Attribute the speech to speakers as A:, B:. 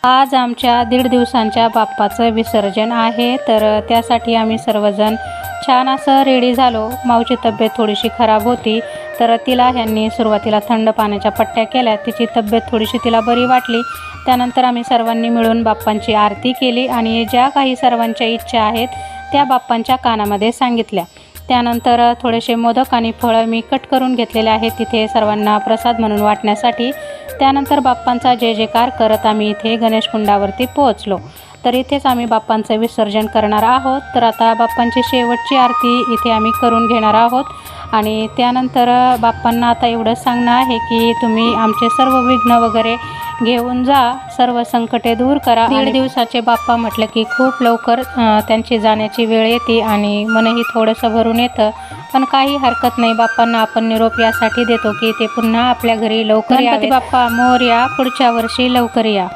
A: आज आमच्या 1.5 दिवसांच्या बाप्पाचं विसर्जन आहे, तर त्यासाठी आम्ही सर्वजण छान असं रेडी झालो। माऊची तब्येत थोडीशी खराब होती, तर तिला ह्यांनी सुरुवातीला थंड पाण्याच्या पट्ट्या केल्या। तिची तब्येत थोडीशी तिला बरी वाटली। त्यानंतर आम्ही सर्वांनी मिळून बाप्पांची आरती केली आणि ज्या काही सर्वांच्या इच्छा आहेत त्या बाप्पांच्या कानामध्ये सांगितल्या। त्यानंतर थोडेसे मोदक आणि फळं मी कट करून घेतलेले आहेत तिथे सर्वांना प्रसाद म्हणून वाटण्यासाठी। त्यानंतर बाप्पांचा जय जयकार करत आम्ही इथे गणेशकुंडावरती पोहोचलो। तर इथेच आम्ही बाप्पांचं विसर्जन करणार आहोत। तर आता बाप्पांची शेवटची आरती इथे आम्ही करून घेणार आहोत आणि त्यानंतर बाप्पांना आता एवढंच सांगणं आहे की तुम्ही आमचे सर्व विघ्न वगैरे घेऊन जा, सर्व संकटे दूर करा। 1.5 दिवसाचे बाप्पा म्हटलं की खूप लवकर त्यांची जाण्याची वेळ येते आणि मनही थोडंसं भरून येतं, पण काही हरकत नाही। बाप्पांना आपण निरोप यासाठी देतो की ते पुन्हा आपल्या घरी लवकर यावे। गणपती बाप्पा मोरया, पुढच्या वर्षी लवकर या।